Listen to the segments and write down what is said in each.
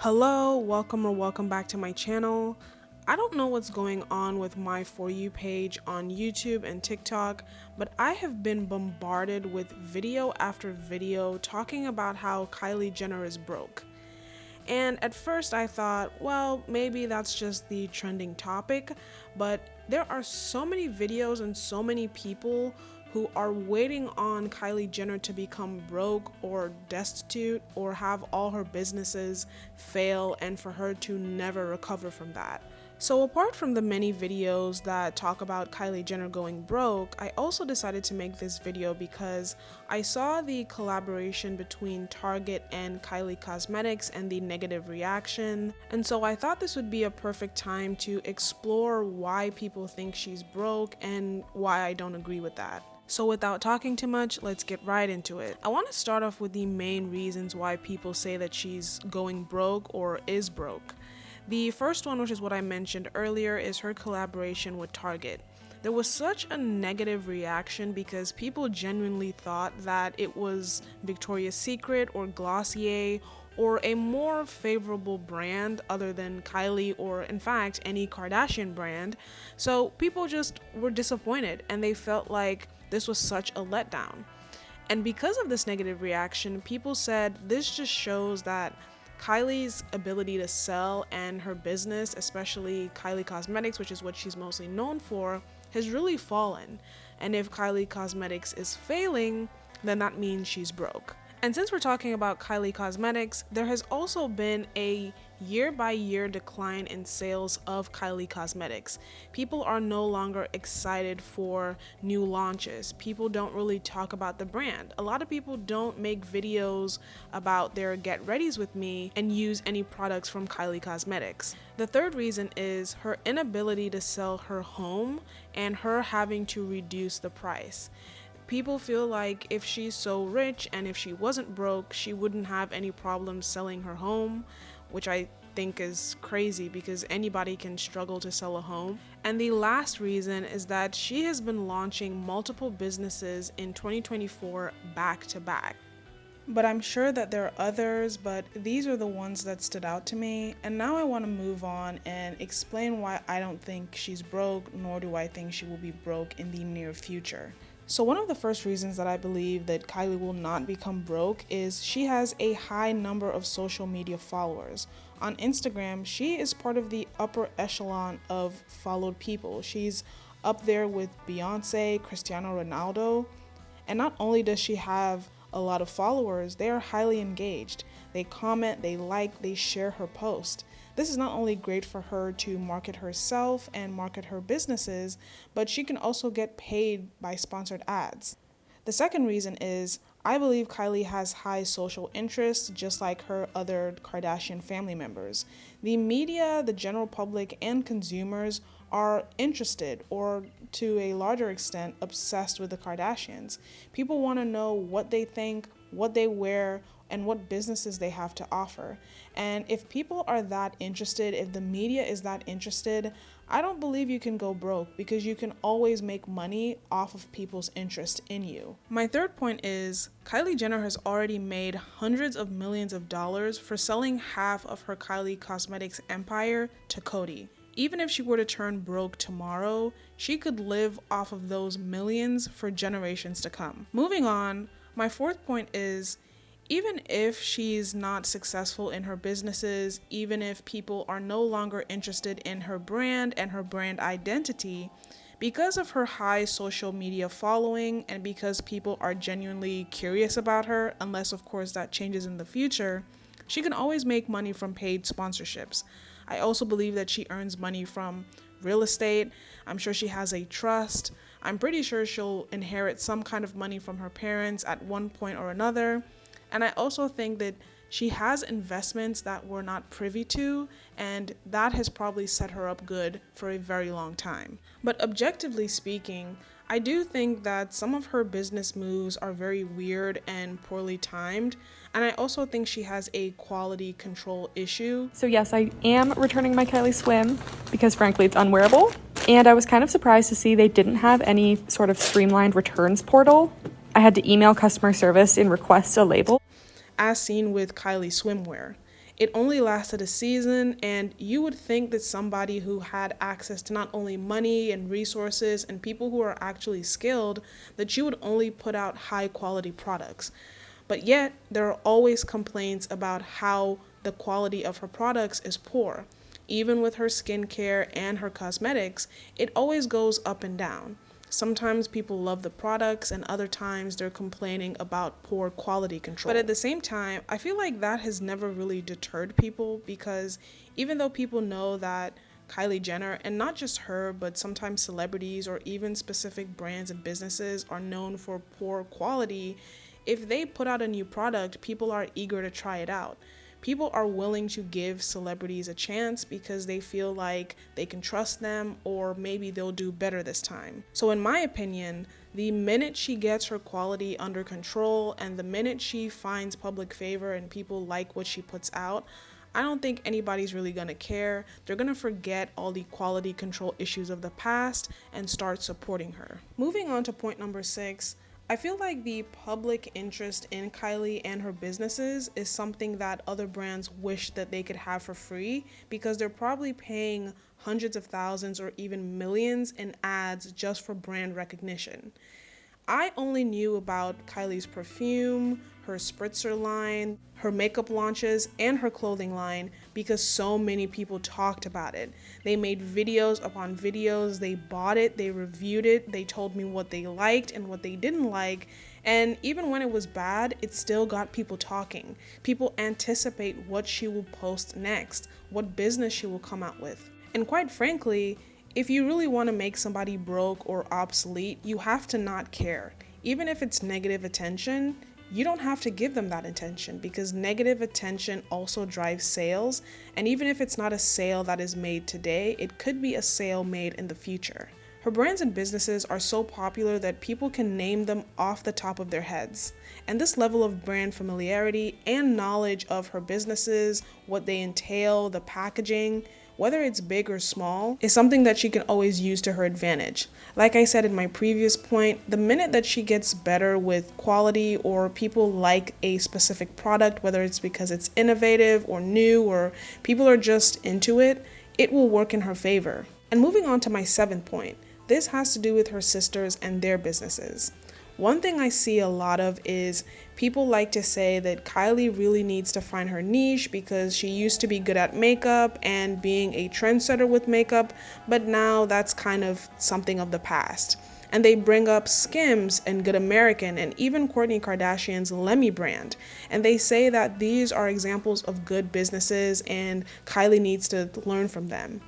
Hello, welcome back to my channel. I don't know what's going on with my For You page on YouTube and TikTok, but I have been bombarded with video after video talking about how Kylie Jenner is broke. And at first I thought, well, maybe that's just the trending topic, but there are so many videos and so many people who are waiting on Kylie Jenner to become broke or destitute or have all her businesses fail and for her to never recover from that. So apart from the many videos that talk about Kylie Jenner going broke, I also decided to make this video because I saw the collaboration between Target and Kylie Cosmetics and the negative reaction, and so I thought this would be a perfect time to explore why people think she's broke and why I don't agree with that. So without talking too much, let's get right into it. I want to start off with the main reasons why people say that she's going broke or is broke. The first one, which is what I mentioned earlier, is her collaboration with Target. There was such a negative reaction because people genuinely thought that it was Victoria's Secret or Glossier or a more favorable brand other than Kylie or in fact any Kardashian brand. So people just were disappointed and they felt like this was such a letdown. And because of this negative reaction, people said this just shows that Kylie's ability to sell and her business, especially Kylie Cosmetics, which is what she's mostly known for, has really fallen. And if Kylie Cosmetics is failing, then that means she's broke. And since we're talking about Kylie Cosmetics, there has also been a year-by-year decline in sales of Kylie Cosmetics. People are no longer excited for new launches. People don't really talk about the brand. A lot of people don't make videos about their get readies with me and use any products from Kylie Cosmetics. The third reason is her inability to sell her home and her having to reduce the price. People feel like if she's so rich and if she wasn't broke, she wouldn't have any problems selling her home, which I think is crazy because anybody can struggle to sell a home. And the last reason is that she has been launching multiple businesses in 2024 back to back. But I'm sure that there are others, but these are the ones that stood out to me. And now I want to move on and explain why I don't think she's broke, nor do I think she will be broke in the near future. So one of the first reasons that I believe that Kylie will not become broke is she has a high number of social media followers. On Instagram, she is part of the upper echelon of followed people. She's up there with Beyonce, Cristiano Ronaldo. And not only does she have a lot of followers, they are highly engaged. They comment, they like, they share her post. This is not only great for her to market herself and market her businesses, but she can also get paid by sponsored ads. The second reason is I believe Kylie has high social interests just like her other Kardashian family members. The media, the general public, and consumers are interested or to a larger extent obsessed with the Kardashians. People want to know what they think, what they wear, and what businesses they have to offer. And if people are that interested, if the media is that interested, I don't believe you can go broke because you can always make money off of people's interest in you. My third point is Kylie Jenner has already made hundreds of millions of dollars for selling half of her Kylie Cosmetics empire to Coty. Even if she were to turn broke tomorrow, she could live off of those millions for generations to come. Moving on, my fourth point is even if she's not successful in her businesses, even if people are no longer interested in her brand and her brand identity, because of her high social media following and because people are genuinely curious about her, unless of course that changes in the future, she can always make money from paid sponsorships. I also believe that she earns money from real estate. I'm sure she has a trust. I'm pretty sure she'll inherit some kind of money from her parents at one point or another. And I also think that she has investments that we're not privy to, and that has probably set her up good for a very long time. But objectively speaking, I do think that some of her business moves are very weird and poorly timed, and I also think she has a quality control issue. So yes, I am returning my Kylie Swim because frankly it's unwearable, and I was kind of surprised to see they didn't have any sort of streamlined returns portal. I had to email customer service and request a label. As seen with Kylie swimwear. It only lasted a season, and you would think that somebody who had access to not only money and resources and people who are actually skilled, that you would only put out high quality products. But yet, there are always complaints about how the quality of her products is poor. Even with her skincare and her cosmetics, it always goes up and down. Sometimes people love the products and other times they're complaining about poor quality control. But at the same time, I feel like that has never really deterred people, because even though people know that Kylie Jenner, and not just her, but sometimes celebrities or even specific brands and businesses are known for poor quality, if they put out a new product, people are eager to try it out. People are willing to give celebrities a chance because they feel like they can trust them, or maybe they'll do better this time. So in my opinion, the minute she gets her quality under control and the minute she finds public favor and people like what she puts out, I don't think anybody's really gonna care. They're gonna forget all the quality control issues of the past and start supporting her. Moving on to point number 6, I feel like the public interest in Kylie and her businesses is something that other brands wish that they could have for free, because they're probably paying hundreds of thousands or even millions in ads just for brand recognition. I only knew about Kylie's perfume, her spritzer line, her makeup launches, and her clothing line because so many people talked about it. They made videos upon videos, they bought it, they reviewed it, they told me what they liked and what they didn't like, and even when it was bad, it still got people talking. People anticipate what she will post next, what business she will come out with. And quite frankly, if you really want to make somebody broke or obsolete, you have to not care. Even if it's negative attention, you don't have to give them that attention, because negative attention also drives sales. And even if it's not a sale that is made today, it could be a sale made in the future. Her brands and businesses are so popular that people can name them off the top of their heads. And this level of brand familiarity and knowledge of her businesses, what they entail, the packaging, whether it's big or small, is something that she can always use to her advantage. Like I said in my previous point, the minute that she gets better with quality, or people like a specific product, whether it's because it's innovative or new or people are just into it, it will work in her favor. And moving on to my 7th point, this has to do with her sisters and their businesses. One thing I see a lot of is people like to say that Kylie really needs to find her niche because she used to be good at makeup and being a trendsetter with makeup, but now that's kind of something of the past. And they bring up Skims and Good American and even Kourtney Kardashian's Lemme brand. And they say that these are examples of good businesses and Kylie needs to learn from them.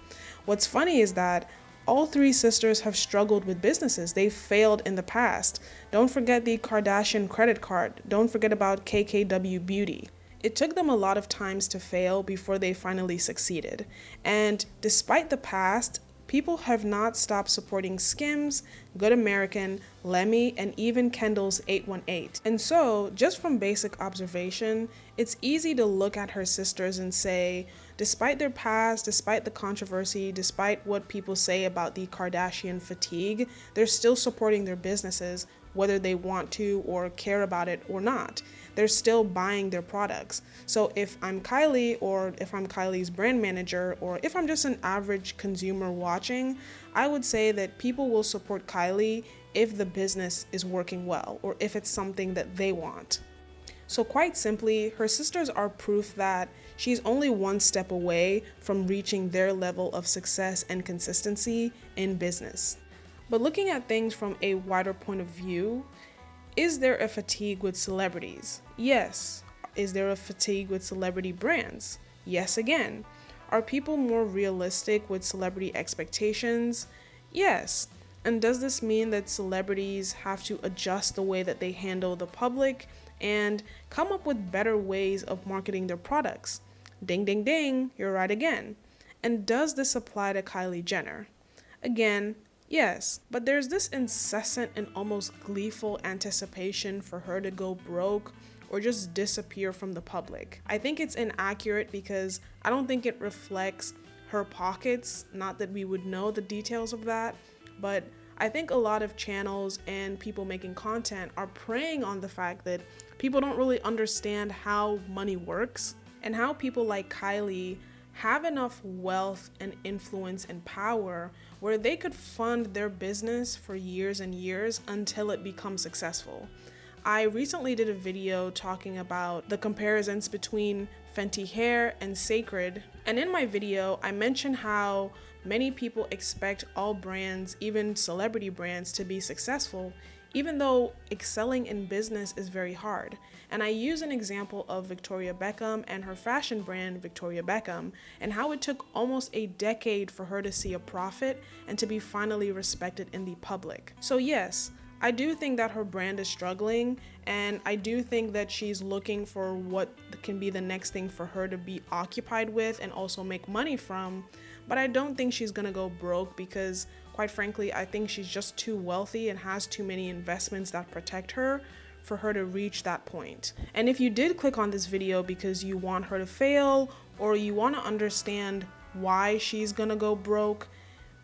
What's funny is that all 3 sisters have struggled with businesses. They've failed in the past. Don't forget the Kardashian credit card. Don't forget about KKW Beauty. It took them a lot of times to fail before they finally succeeded. And despite the past, people have not stopped supporting Skims, Good American, Lemme, and even Kendall's 818. And so, just from basic observation, it's easy to look at her sisters and say, despite their past, despite the controversy, despite what people say about the Kardashian fatigue, they're still supporting their businesses, whether they want to or care about it or not. They're still buying their products. So if I'm Kylie, or if I'm Kylie's brand manager, or if I'm just an average consumer watching, I would say that people will support Kylie if the business is working well, or if it's something that they want. So quite simply, her sisters are proof that she's only one step away from reaching their level of success and consistency in business. But looking at things from a wider point of view, is there a fatigue with celebrities? Yes. Is there a fatigue with celebrity brands? Yes again. Are people more realistic with celebrity expectations? Yes. And does this mean that celebrities have to adjust the way that they handle the public and come up with better ways of marketing their products? Ding, ding, ding, you're right again. And does this apply to Kylie Jenner? Again, yes, but there's this incessant and almost gleeful anticipation for her to go broke or just disappear from the public. I think it's inaccurate because I don't think it reflects her pockets, not that we would know the details of that, but I think a lot of channels and people making content are preying on the fact that people don't really understand how money works. and how people like Kylie have enough wealth and influence and power where they could fund their business for years and years until it becomes successful. I recently did a video talking about the comparisons between Fenty hair and Sacred, and in my video I mentioned how many people expect all brands, even celebrity brands, to be successful, even though excelling in business is very hard. And I use an example of Victoria Beckham and her fashion brand Victoria Beckham, and how it took almost a decade for her to see a profit and to be finally respected in the public. So yes, I do think that her brand is struggling, and I do think that she's looking for what can be the next thing for her to be occupied with and also make money from, but I don't think she's gonna go broke because, quite frankly, I think she's just too wealthy and has too many investments that protect her for her to reach that point. And if you did click on this video because you want her to fail or you want to understand why she's gonna go broke,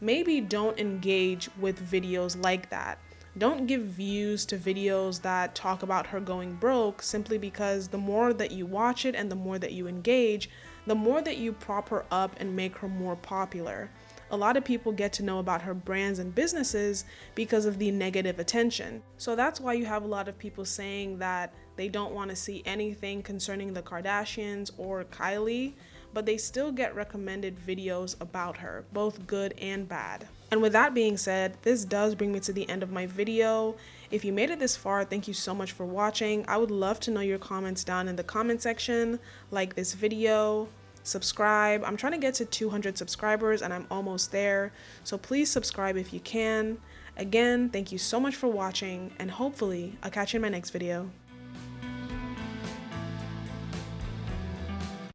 maybe don't engage with videos like that. Don't give views to videos that talk about her going broke, simply because the more that you watch it and the more that you engage, the more that you prop her up and make her more popular. A lot of people get to know about her brands and businesses because of the negative attention. So that's why you have a lot of people saying that they don't want to see anything concerning the Kardashians or Kylie, but they still get recommended videos about her, both good and bad. And with that being said, this does bring me to the end of my video. If you made it this far, thank you so much for watching. I would love to know your comments down in the comment section. Like this video, subscribe. I'm trying to get to 200 subscribers and I'm almost there, so please subscribe if you can. Again, thank you so much for watching, and hopefully I'll catch you in my next video.